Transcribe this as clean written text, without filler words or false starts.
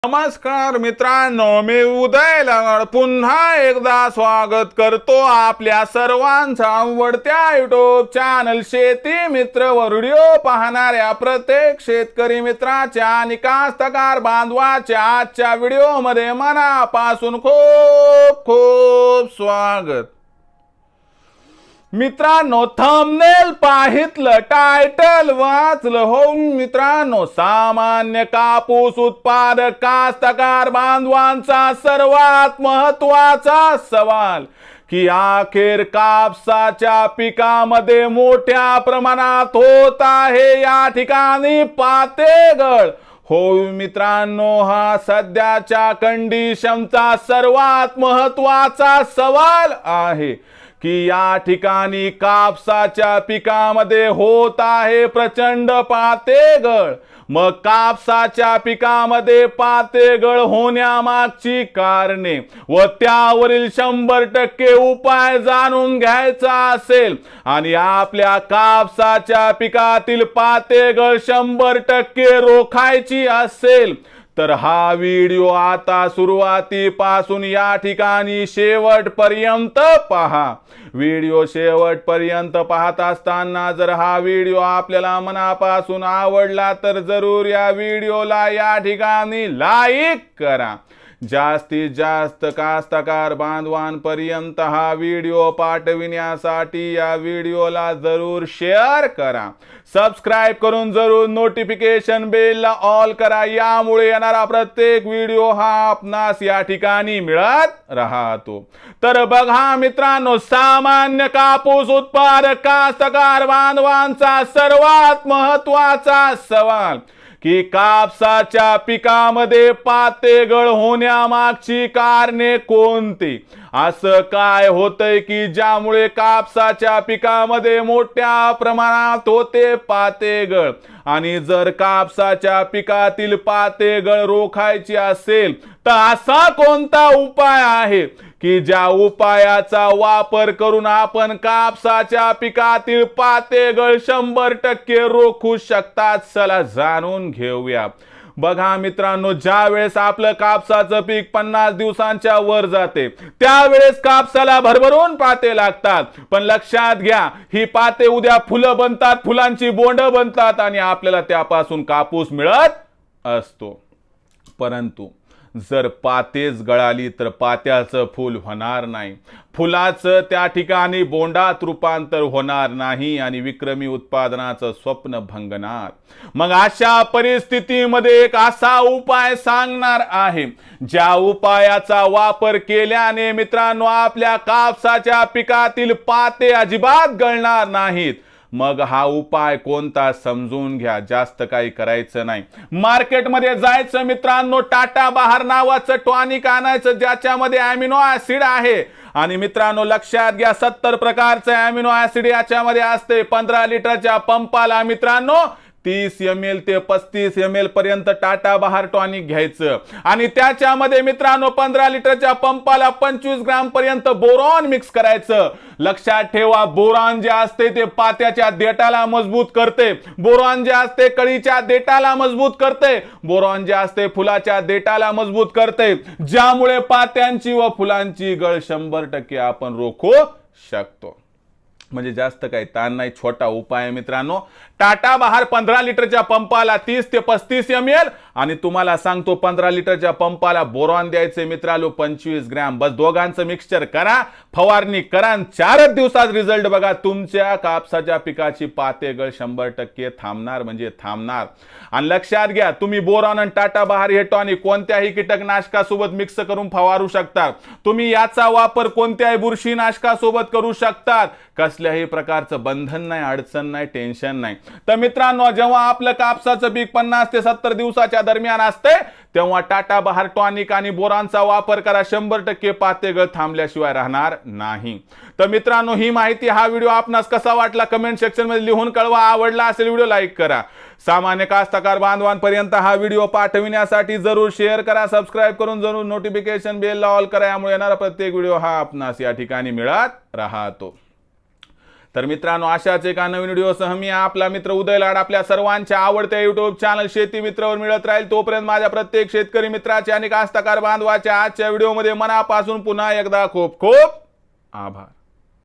नमस्कार मित्रांनो, मी उदय लगड पुन्हा एकदा स्वागत करतो आपल्या सर्वांचा आवडत्या युट्यूब चॅनल शेती मित्र वर व्हिडिओ पाहणाऱ्या प्रत्येक शेतकरी मित्राच्या आणि कास्तकार बांधवाच्या आजच्या व्हिडिओ मध्ये मनापासून खूप खूप स्वागत। मित्रांनो, थंबनेल पाहितलं, टायटल वाचलं हो मित्रांनो, सामान्य कापूस उत्पादक कास्तकार बांधवांचा सर्वात महत्त्वाचा सवाल की अखेर कापसाच्या पिकामध्ये मोठ्या प्रमाणात होत आहे या ठिकाणी पातेगळ। हो मित्रांनो, हा सध्याच्या कंडिशनचा सर्वात महत्त्वाचा सवाल आहे की या ठिकाणी कापसाच्या पिकामध्ये होत आहे प्रचंड पातेगळ। मग कापसाच्या पिकामध्ये पातेगळ होण्यामागची कारणे व त्यावरील 100% उपाय जाणून घ्यायचा असेल आणि आपल्या कापसाच्या पिकातील पातेगळ 100% रोखायची असेल तर हा व्हिडिओ आता सुरुवातीपासून या ठिकाणी शेवटपर्यंत पहा। व्हिडिओ शेवटपर्यंत पाहत असताना जर हा व्हिडिओ आपल्याला मनापासून आवडला तर जरूर या व्हिडिओला या ठिकाणी लाईक करा। जास्तीत जास्त कास्तकार बांधवांपर्यंत हा व्हिडिओ पाठविण्यासाठी या व्हिडिओला जरूर शेअर करा। सबस्क्राइब करून जरूर नोटिफिकेशन बेलला ऑल करा, यामुळे येणारा प्रत्येक व्हिडिओ हा आपणास या ठिकाणी मिळत राहतो। तर बघा मित्रांनो, सामान्य कापूस उत्पादक कास्तकार बांधवांचा सर्वात महत्त्वाचा सवाल की कापसाच्या पिकामध्ये पातेगळ होण्यामागची कारणे कोणती? असं काय होतंय की ज्यामुळे कापसाच्या पिकामध्ये मोठ्या प्रमाणात होते पातेगळ? आणि जर कापसाच्या पिकातील पातेगळ रोखायची असेल तर असा कोणता उपाय आहे की ज्या उपायाचा वापर करून आपण कापसाच्या पिकातील पातेगळ 100% रोखू शकतात? चला जाणून घेऊया। बघा मित्रांनो, ज्या वेळेस आपलं कापसाचं पीक 50 दिवसांच्या वर जाते त्यावेळेस कापसाला भरभरून पाते लागतात। पण लक्षात घ्या, ही पाते उद्या फुलं बनतात, फुलांची बोंड बनतात आणि आपल्याला त्यापासून कापूस मिळत असतो। परंतु जर पातेच गळाली तर पात्याचं फूल होणार नाही, फुलाचं त्या ठिकाणी बोंडात रूपांतर होणार नाही आणि विक्रमी उत्पादनाचं स्वप्न भंगणार। मग अशा परिस्थितीमध्ये एक असा उपाय सांगणार आहे ज्या उपायाचा वापर केल्याने मित्रांनो आपल्या कापसाच्या पिकातील पाते अजिबात गळणार नाहीत। मग हा उपाय कोणता समजून घ्या, जास्त काही करायचं नाही। मार्केटमध्ये जायचं मित्रांनो, टाटा बहार नावाचं टॉनिक आणायचं ज्याच्यामध्ये अॅमिनो ऍसिड आहे। आणि मित्रांनो लक्षात घ्या, 70 प्रकारचे अॅमिनो ऍसिड याच्यामध्ये असते। 15 लिटरच्या पंपाला मित्रांनो 30 ml ते 35 ml पर्यंत टाटा बहार टॉनिक घ्यायचं आणि त्याच्यामध्ये मित्रांनो 15 लिटरच्या पंपाला 25 ग्रॅम पर्यंत बोरॉन मिक्स करायचं। लक्षात ठेवा, बोरॉन जे असते ते पात्याच्या देठाला मजबूत करते, बोरॉन जे असते कळीच्या देठाला मजबूत करते, बोरॉन जे असते फुलाच्या देठाला मजबूत करते, ज्यामुळे पात्यांची व फुलांची गळ 100% आपण रोखू शकतो। म्हणजे जास्त काही ताण नाही, छोटा उपाय आहे मित्रांनो। टाटा बहार 15 लिटरच्या पंपाला 30 ते 35 ml आणि तुम्हाला सांगतो 15 लिटरच्या पंपाला बोरॉन द्यायचे मित्रांनो 25 ग्रॅम। बस दोघांचं मिक्सचर करा, फवारणी करा, 4 दिवसात रिझल्ट बघा, तुमच्या कापसाच्या पिकाची पातेगळ 100% थांबणार म्हणजे थांबणार। आणि लक्षात घ्या, तुम्ही बोरॉन आणि टाटा बहार हे टॉनिक कोणत्याही कीटकनाशकासोबत मिक्स करून फवारू शकता। तुम्ही याचा वापर कोणत्याही बुरशीनाशकासोबत करू शकता। कसल्याही प्रकारचं बंधन नाही, अडचण नाही, टेन्शन नाही। तर मित्रांनो, जेव्हा आपलं कापसाचं पीक 50 ते 70 दिवसाच्या दरम्यान असते तेव्हा टाटा बहार टॉनिक आणि बोरॉनचा वापर करा, 100% पातेगळ थांबल्याशिवाय राहणार नाही। तर मित्रांनो, ही माहिती, हा व्हिडिओ आपणास कसा वाटला कमेंट सेक्शन मध्ये लिहून कळवा। आवडला असेल व्हिडिओ लाईक करा। सामान्य कास्तकार बांधवांपर्यंत हा व्हिडिओ पाठविण्यासाठी जरूर शेअर करा, सबस्क्राइब करून जरूर नोटिफिकेशन बेलला ऑल करा, यामुळे येणारा प्रत्येक व्हिडिओ हा आपणास या ठिकाणी मिळत राहतो। तर मित्रांनो, अशाच एका नवीन व्हिडिओसह मी आपला मित्र उदय लाड आपल्या सर्वांच्या आवडत्या युट्यूब चॅनल शेती मित्रावर मिळत राहील. तोपर्यंत माझ्या प्रत्येक शेतकरी मित्राचे आणि कास्तकार बांधवाच्या आजच्या व्हिडिओमध्ये मनापासून पुन्हा एकदा खूप खूप आभार.